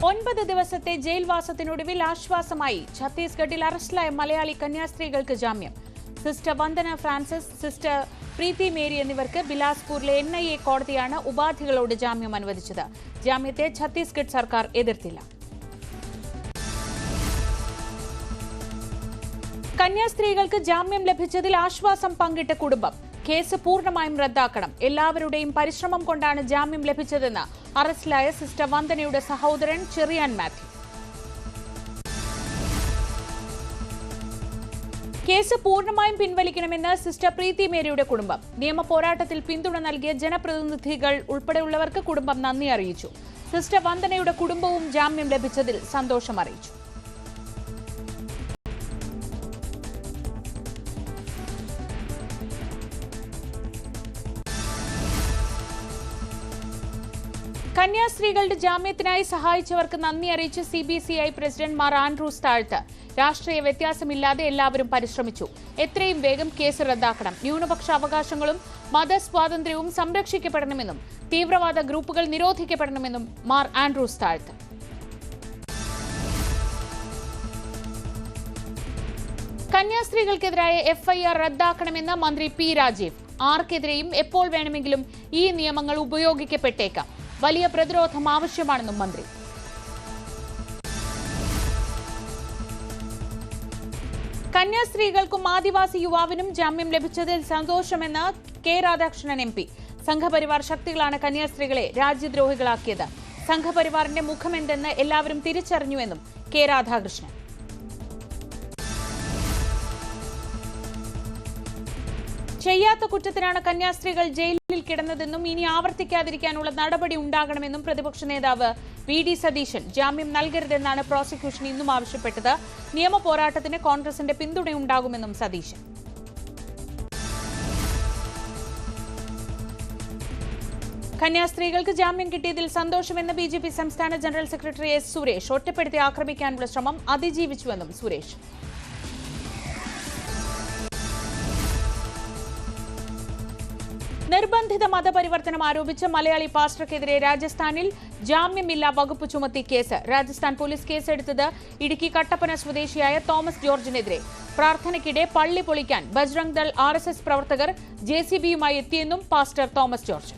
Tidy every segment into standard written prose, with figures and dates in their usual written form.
9 ദിവസത്തെ ജയിൽവാസത്തിനൊടുവിൽ ആശ്വാസമായി ഛത്തീസ്ഗഡിൽ അറസ്റ്റിലായ മലയാളി കന്യാസ്ത്രീകൾക്ക് ജാമ്യം. സിസ്റ്റർ വന്ദന ഫ്രാൻസിസ്, സിസ്റ്റർ പ്രീതി മേരി എന്നിവർക്ക് ബിലാസ്പൂരിലെ NIA കോടതിയാണ് ഉപാധികളോട് ജാമ്യം അനുവദിച്ചത്. ജാമ്യത്തെ ഛത്തീസ്ഗഡ് സർക്കാർ എതിർത്തില്ല. കന്യാസ്ത്രീകൾക്ക് ജാമ്യം ലഭിച്ചതിൽ ആശ്വാസം പങ്കിട്ട കുടുംബം. കേസ് പൂർണ്ണമായും റദ്ദാക്കണം. എല്ലാവരുടെയും പരിശ്രമം കൊണ്ടാണ് ജാമ്യം ലഭിച്ചതെന്ന് അറസ്റ്റിലായ സിസ്റ്റർ വന്ദനയുടെ സഹോദരൻ ചെറിയാൻ മാത്യു. കേസ് പൂർണ്ണമായും പിൻവലിക്കണമെന്ന് സിസ്റ്റർ പ്രീതി മേരിയുടെ കുടുംബം. നിയമ പോരാട്ടത്തിൽ പിന്തുണ നൽകിയ ജനപ്രതിനിധികൾ ഉൾപ്പെടെയുള്ളവർക്ക് കുടുംബം നന്ദി അറിയിച്ചു. സിസ്റ്റർ വന്ദനയുടെ കുടുംബവും ജാമ്യം ലഭിച്ചതിൽ സന്തോഷം അറിയിച്ചു. കന്യാസ്ത്രീകളുടെ ജാമ്യത്തിനായി സഹായിച്ചവർക്ക് നന്ദി അറിയിച്ച് CBCI പ്രസിഡന്റ് മാർ ആൻഡ്രൂസ് താഴ്ത്ത്. രാഷ്ട്രീയ വ്യത്യാസമില്ലാതെ എല്ലാവരും പരിശ്രമിച്ചു. എത്രയും വേഗം കേസ് റദ്ദാക്കണം. ന്യൂനപക്ഷ അവകാശങ്ങളും മതസ്വാതന്ത്ര്യവും സംരക്ഷിക്കപ്പെടണമെന്നും തീവ്രവാദ ഗ്രൂപ്പുകൾ നിരോധിക്കപ്പെടണമെന്നും മാർ ആൻഡ്രൂസ് താഴ്ത്ത്. കന്യാസ്ത്രീകൾക്കെതിരായ FIR റദ്ദാക്കണമെന്ന് മന്ത്രി P. രാജീവ്. ആർക്കെതിരെയും എപ്പോൾ വേണമെങ്കിലും ഈ നിയമങ്ങൾ ഉപയോഗിക്കപ്പെട്ടേക്കാം. വലിയ പ്രതിരോധം ആവശ്യമാണെന്നും മന്ത്രി. കന്യാസ്ത്രീകൾക്കും ആദിവാസി യുവാവിനും ജാമ്യം ലഭിച്ചതിൽ സന്തോഷമെന്ന് K. രാധാകൃഷ്ണൻ MP. സംഘപരിവാർ ശക്തികളാണ് കന്യാസ്ത്രീകളെ രാജ്യദ്രോഹികളാക്കിയത്. സംഘപരിവാറിന്റെ മുഖമെന്തെന്ന് എല്ലാവരും തിരിച്ചറിഞ്ഞുവെന്നും K. രാധാകൃഷ്ണൻ. ചെയ്യാത്ത കുറ്റത്തിനാണ് കന്യാസ്ത്രീകൾ ജയിലിൽ കിടന്നതെന്നും ഇനി ആവർത്തിക്കാതിരിക്കാനുള്ള നടപടി ഉണ്ടാകണമെന്നും പ്രതിപക്ഷ നേതാവ് VD സതീശൻ. ജാമ്യം നൽകരുതെന്നാണ് പ്രോസിക്യൂഷൻ ഇന്നും ആവശ്യപ്പെട്ടത്. നിയമ പോരാട്ടത്തിന് കോൺഗ്രസിന്റെ പിന്തുണയുണ്ടാകുമെന്നും സതീശൻ. കന്യാസ്ത്രീകൾക്ക് ജാമ്യം കിട്ടിയതിൽ സന്തോഷമെന്ന് BJP സംസ്ഥാന ജനറൽ സെക്രട്ടറി S. സുരേഷ്. ഒറ്റപ്പെടുത്തി ആക്രമിക്കാനുള്ള ശ്രമം അതിജീവിച്ചുവെന്നും സുരേഷ്. നിർബന്ധിത മതപരിവർത്തനം ആരോപിച്ച് മലയാളി പാസ്റ്റർക്കെതിരെ രാജസ്ഥാനിൽ ജാമ്യമില്ലാ വകുപ്പ് ചുമത്തി കേസ്. രാജസ്ഥാൻ പോലീസ് കേസെടുത്തത് ഇടുക്കി കട്ടപ്പന സ്വദേശിയായ തോമസ് ജോർജിനെതിരെ. പ്രാർത്ഥനയ്ക്കിടെ പള്ളി പൊളിക്കാൻ ബജ്രംഗ് ദൾ RSS പ്രവർത്തകർ JCBയുമായി എത്തിയെന്നും പാസ്റ്റർ തോമസ് ജോർജ്.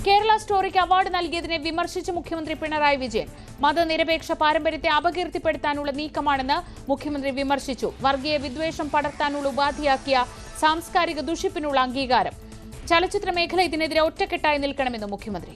കേരള സ്റ്റോറിക്ക് അവാർഡ് നൽകിയതിനെ വിമർശിച്ച് മുഖ്യമന്ത്രി പിണറായി വിജയൻ. മതനിരപേക്ഷ പാരമ്പര്യത്തെ അപകീർത്തിപ്പെടുത്താനുള്ള നീക്കമാണെന്ന് മുഖ്യമന്ത്രി വിമർശിച്ചു. വർഗീയ വിദ്വേഷം പടർത്താനുള്ള ഉപാധിയാക്കിയ സാംസ്കാരിക ദുഷിപ്പിനുള്ള അംഗീകാരം. ചലച്ചിത്ര മേഖല ഇതിനെതിരെ ഒറ്റക്കെട്ടായി നിൽക്കണമെന്ന് മുഖ്യമന്ത്രി.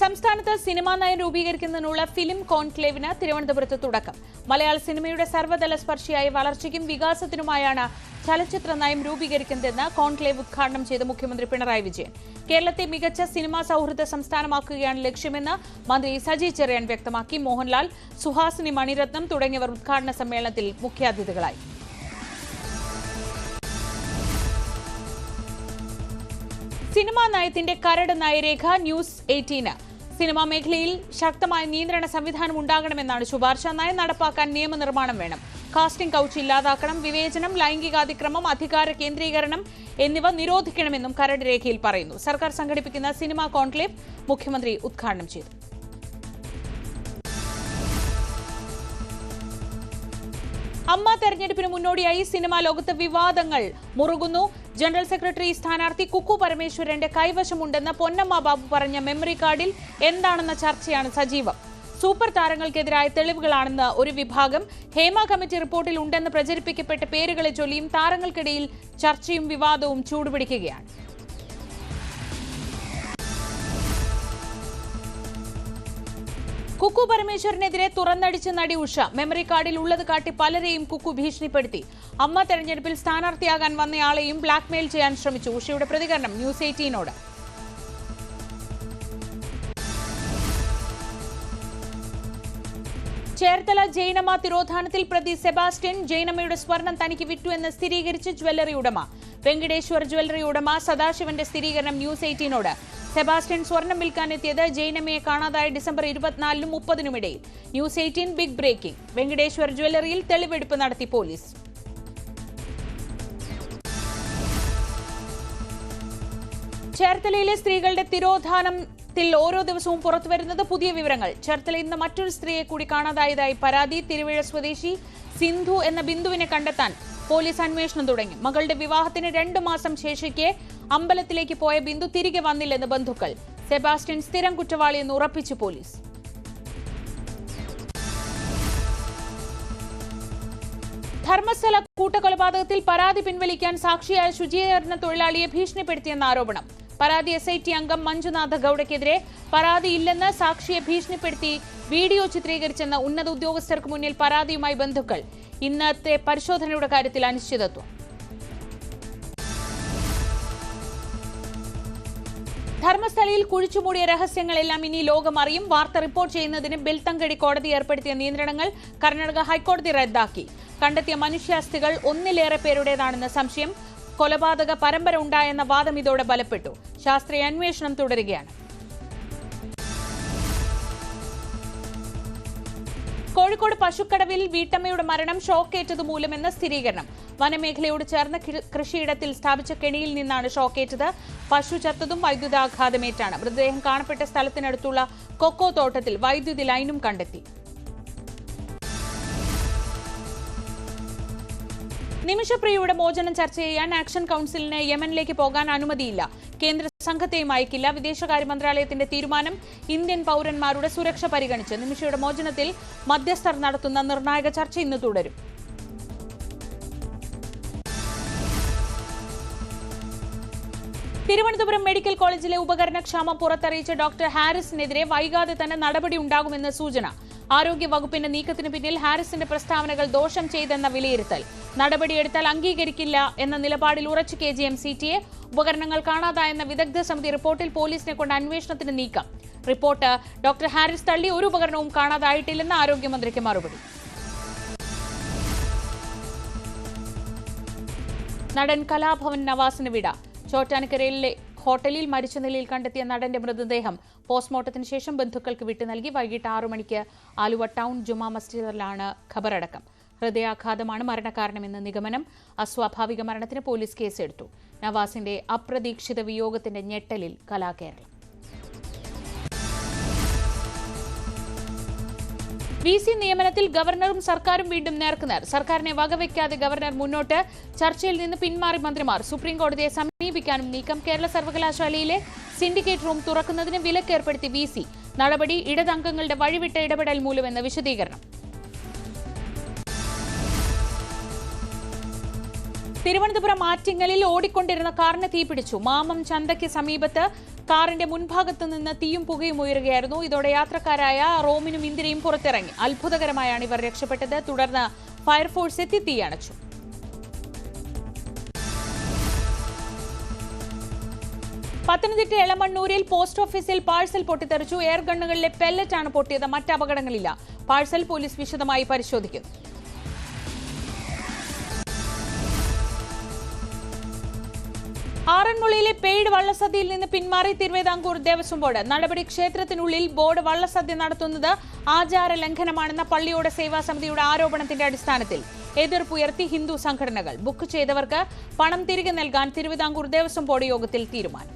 സംസ്ഥാനത്ത് സിനിമാ നയം രൂപീകരിക്കുന്നതിനുള്ള ഫിലിം കോൺക്ലേവിന് തിരുവനന്തപുരത്ത് തുടക്കം. മലയാള സിനിമയുടെ സർവ്വതല സ്പർശിയായ വളർച്ചയ്ക്കും വികാസത്തിനുമായാണ് ചലച്ചിത്ര നയം രൂപീകരിക്കുന്നതെന്ന് കോൺക്ലേവ് ഉദ്ഘാടനം ചെയ്ത മുഖ്യമന്ത്രി പിണറായി വിജയൻ. കേരളത്തെ മികച്ച സിനിമാ സൗഹൃദ സംസ്ഥാനമാക്കുകയാണ് ലക്ഷ്യമെന്ന് മന്ത്രി സജി ചെറിയാൻ വ്യക്തമാക്കി. മോഹൻലാൽ, സുഹാസിനി മണിരത്നം തുടങ്ങിയവർ ഉദ്ഘാടന സമ്മേളനത്തിൽ മുഖ്യാതിഥികളായി. സിനിമാ നയത്തിന്റെ കരട് നയരേഖ ന്യൂസ് 18. സിനിമാ മേഖലയിൽ ശക്തമായ നിയന്ത്രണ സംവിധാനം ഉണ്ടാകണമെന്നാണ് ശുപാർശ. നയം നടപ്പാക്കാൻ നിയമനിർമ്മാണം വേണം. കാസ്റ്റിംഗ് കൗച്ച് ഇല്ലാതാക്കണം. വിവേചനം, ലൈംഗികാതിക്രമം, അധികാര കേന്ദ്രീകരണം എന്നിവ നിരോധിക്കണമെന്നും കരട് രേഖയിൽ പറയുന്നു. സർക്കാർ സംഘടിപ്പിക്കുന്ന സിനിമാ കോൺക്ലേവ് മുഖ്യമന്ത്രി ഉദ്ഘാടനം ചെയ്തു. അമ്മ തെരഞ്ഞെടുപ്പിന് മുന്നോടിയായി സിനിമാ ലോകത്ത് വിവാദങ്ങൾ മുറുകുന്നു. ജനറൽ സെക്രട്ടറി സ്ഥാനാർത്ഥി കുക്കു പരമേശ്വരന്റെ കൈവശമുണ്ടെന്ന് പൊന്നമ്മ ബാബു പറഞ്ഞ മെമ്മറി കാർഡിൽ എന്താണെന്ന ചർച്ചയാണ് സജീവം. സൂപ്പർ താരങ്ങൾക്കെതിരായ തെളിവുകളാണെന്ന് ഒരു വിഭാഗം. ഹേമ കമ്മിറ്റി റിപ്പോർട്ടിൽ ഉണ്ടെന്ന് പ്രചരിപ്പിക്കപ്പെട്ട പേരുകളെ ചൊല്ലിയും താരങ്ങൾക്കിടയിൽ ചർച്ചയും വിവാദവും ചൂടുപിടിക്കുകയാണ്. കുക്കു പരമേശ്വരനെതിരെ തുറന്നടിച്ച് നടി ഉഷ. മെമ്മറി കാർഡിൽ ഉള്ളത് കാട്ടി പലരെയും കുക്കു ഭീഷണിപ്പെടുത്തി. അമ്മ തെരഞ്ഞെടുപ്പിൽ സ്ഥാനാർത്ഥിയാകാൻ വന്നയാളെയും ബ്ലാക്ക്മെയിൽ ചെയ്യാൻ ശ്രമിച്ചു. ഉഷയുടെ പ്രതികരണം ന്യൂസ് 18നോട്. ചേർത്തല ജൈനമ്മ തിരോധാനത്തിൽ പ്രതി സെബാസ്റ്റ്യൻ ജൈനമ്മയുടെ സ്വർണം തനിക്ക് വിറ്റു എന്ന് സ്ഥിരീകരിച്ച് ജ്വല്ലറി ഉടമ. വെങ്കടേശ്വർ ജ്വല്ലറി ഉടമ സദാശിവന്റെ സ്ഥിരീകരണം ന്യൂസ് 18നോട്. സെബാസ്റ്റ്യൻ സ്വർണം വിൽക്കാനെത്തിയത് ജൈനമ്മയെ കാണാതായ ഡിസംബർ 24-നും 30-നും ഇടയിൽ. News 18 big breaking. വെങ്കടേശ്വർ ജ്വല്ലറിയിൽ തെളിവെടുപ്പ് നടത്തി പോലീസ്. ചേർത്തലയിലെ സ്ത്രീകളുടെ തിരോധാനത്തിൽ ഓരോ ദിവസവും പുറത്തുവരുന്നത് പുതിയ വിവരങ്ങൾ. ചേർത്തലയിൽ ഇന്ന് മറ്റൊരു സ്ത്രീയെ കൂടി കാണാതായതായി പരാതി. തിരുവിഴ സ്വദേശി സിന്ധു എന്ന ബിന്ദുവിനെ കണ്ടെത്താൻ പോലീസ് അന്വേഷണം തുടങ്ങി. മകളുടെ വിവാഹത്തിന് 2 മാസം ശേഷിക്കെ അമ്പലത്തിലേക്ക് പോയ ബിന്ദു തിരികെ വന്നില്ലെന്ന് ബന്ധുക്കൾ. സെബാസ്റ്റ്യൻ സ്ഥിരം കുറ്റവാളിയെന്ന് ഉറപ്പിച്ചു പോലീസ്. ധർമ്മസ്ഥല കൂട്ടക്കൊലപാതകത്തിൽ പരാതി പിൻവലിക്കാൻ സാക്ഷിയായ ശുചീകരണ തൊഴിലാളിയെ ഭീഷണിപ്പെടുത്തിയെന്ന ആരോപണം. പരാതി SIT അംഗം മഞ്ജുനാഥ ഗൌഡയ്ക്കെതിരെ പരാതിയില്ലെന്ന് സാക്ഷിയെ ഭീഷണിപ്പെടുത്തി വീഡിയോ ചിത്രീകരിച്ചെന്ന ഉന്നത ഉദ്യോഗസ്ഥർക്ക് മുന്നിൽ പരാതിയുമായി ബന്ധുക്കൾ. ഇന്നത്തെ പരിശോധനയുടെ കാര്യത്തിൽ അനിശ്ചിതത്വം. ധർമ്മസ്ഥലയിൽ കുഴിച്ചുമൂടിയ രഹസ്യങ്ങളെല്ലാം ഇനി ലോകം അറിയും. വാർത്ത റിപ്പോർട്ട് ചെയ്യുന്നതിന് ബെൽത്തങ്കടി കോടതി ഏർപ്പെടുത്തിയ നിയന്ത്രണങ്ങൾ കർണാടക ഹൈക്കോടതി റദ്ദാക്കി. കണ്ടെത്തിയ മനുഷ്യാസ്ഥികൾ 1-ലേറെ പേരുടേതാണെന്ന സംശയം. കൊലപാതക പരമ്പര ഉണ്ടായെന്ന വാദം ഇതോടെ ബലപ്പെട്ടു. ശാസ്ത്രീയ അന്വേഷണം തുടരുകയാണ്. കോഴിക്കോട് പശുക്കടവിൽ വീട്ടമ്മയുടെ മരണം ഷോക്കേറ്റത് മൂലമെന്ന സ്ഥിരീകരണം. വനമേഖലയോട് ചേർന്ന കൃഷിയിടത്തിൽ സ്ഥാപിച്ച കെണിയിൽ നിന്നാണ് ഷോക്കേറ്റത്. പശു ചത്തതും വൈദ്യുതാഘാതമേറ്റാണ്. മൃതദേഹം കാണപ്പെട്ട സ്ഥലത്തിനടുത്തുള്ള കൊക്കോ തോട്ടത്തിൽ വൈദ്യുതി ലൈനും കണ്ടെത്തി. നിമിഷപ്രിയയുടെ മോചനം ചർച്ച ചെയ്യാൻ ആക്ഷൻ കൌൺസിലിന് യമനിലേക്ക് പോകാൻ അനുമതിയില്ല. കേന്ദ്ര സംഘത്തെയും അയക്കില്ല. വിദേശകാര്യ മന്ത്രാലയത്തിന്റെ തീരുമാനം ഇന്ത്യൻ പൌരന്മാരുടെ സുരക്ഷ പരിഗണിച്ച് നിമിഷയുടെ മോചനത്തിൽ മധ്യസ്ഥർ നടത്തുന്ന നിർണായക ചർച്ച ഇന്ന് തുടരും. തിരുവനന്തപുരം മെഡിക്കൽ കോളേജിലെ ഉപകരണക്ഷാമം പുറത്തറിയിച്ച ഡോക്ടർ ഹാരിസിനെതിരെ വൈകാതെ തന്നെ നടപടി ഉണ്ടാകുമെന്ന് സൂചന. ആരോഗ്യ വകുപ്പിന്റെ നീക്കത്തിന് പിന്നിൽ ഹാരിസിന്റെ പ്രസ്താവനകൾ ദോഷം ചെയ്തെന്ന വിലയിരുത്തൽ. നടപടിയെടുത്താൽ അംഗീകരിക്കില്ല എന്ന നിലപാടിൽ ഉറച്ചു KGM-CTA. ഉപകരണങ്ങൾ കാണാതായെന്ന വിദഗ്ധ സമിതി റിപ്പോർട്ടിൽ പോലീസിനെ കൊണ്ട് അന്വേഷണത്തിന് നീക്കം. റിപ്പോർട്ട് ഡോക്ടർ ഹാരിസ് തള്ളി. ഒരു ഉപകരണവും കാണാതായിട്ടില്ലെന്ന് ആരോഗ്യമന്ത്രിക്ക് മറുപടി. നടൻ കലാഭവൻ നവാസിന് വിട. ചോറ്റാനിക്കരയിലെ ഹോട്ടലിൽ മരിച്ച നിലയിൽ കണ്ടെത്തിയ നടന്റെ മൃതദേഹം പോസ്റ്റ്മോർട്ടത്തിന് ശേഷം ബന്ധുക്കൾക്ക് വിട്ടു നൽകി. വൈകിട്ട് 6 മണിക്ക് ആലുവ ടൗൺ ജുമാ മസ്ജിദിലാണ് ഖബറടക്കം. ഹൃദയാഘാതമാണ് മരണകാരണമെന്ന് നിഗമനം. അസ്വാഭാവിക മരണത്തിന് പോലീസ് കേസെടുത്തു. നവാസിന്റെ അപ്രതീക്ഷിത വിയോഗത്തിന്റെ ഞെട്ടലിൽ കലാകേരളം. VC നിയമനത്തിൽ ഗവർണറും സർക്കാരും വീണ്ടും നേർക്കുനേർ. സർക്കാരിനെ വകവയ്ക്കാതെ ഗവർണർ മുന്നോട്ട്. ചർച്ചയിൽ നിന്ന് പിന്മാറി മന്ത്രിമാർ. സുപ്രീംകോടതിയെ സമീപിക്കാനും നീക്കം. കേരള സർവകലാശാലയിലെ സിൻഡിക്കേറ്റ് റൂം തുറക്കുന്നതിന് വിലക്കേർപ്പെടുത്തി VC. നടപടി ഇടതംഗങ്ങളുടെ വഴിവിട്ട ഇടപെടൽ മൂലമെന്ന വിശദീകരണം. തിരുവനന്തപുരം ആറ്റിങ്ങലിൽ ഓടിക്കൊണ്ടിരുന്ന കാറിന് തീപിടിച്ചു. മാമം ചന്തയ്ക്ക് സമീപത്ത് കാറിന്റെ മുൻഭാഗത്തു നിന്ന് തീയും പുകയും ഉയരുകയായിരുന്നു. ഇതോടെ യാത്രക്കാരായ റോമിനും ഇന്ദിരയും പുറത്തിറങ്ങി. അത്ഭുതകരമായാണ് ഇവർ രക്ഷപ്പെട്ടത്. തുടർന്ന് ഫയർഫോഴ്സ് എത്തി തീയണച്ചു. പത്തനംതിട്ട എളമണ്ണൂരിൽ പോസ്റ്റ് ഓഫീസിൽ പാഴ്സൽ പൊട്ടിത്തെറിച്ചു. എയർ ഗണ്ണുകളിലെ പെല്ലറ്റാണ് പൊട്ടിയത്. മറ്റ് അപകടങ്ങളില്ല. പാഴ്സൽ പോലീസ് വിശദമായി പരിശോധിക്കുന്നു. ആറന്മുളയിലെ പെയ്ഡ് വള്ളസദ്യയിൽ നിന്ന് പിന്മാറി തിരുവിതാംകൂർ ദേവസ്വം ബോർഡ്. നടപടി ക്ഷേത്രത്തിനുള്ളിൽ ബോർഡ് വള്ളസദ്യ നടത്തുന്നത് ആചാര ലംഘനമാണെന്ന പള്ളിയോട് സേവാ സമിതിയുടെ ആരോപണത്തിന്റെ അടിസ്ഥാനത്തിൽ എതിർപ്പുയർത്തി ഹിന്ദു സംഘടനകൾ. ബുക്ക് ചെയ്തവർക്ക് പണം തിരികെ നൽകാൻ തിരുവിതാംകൂർ ദേവസ്വം ബോർഡ് യോഗത്തിൽ തീരുമാനം.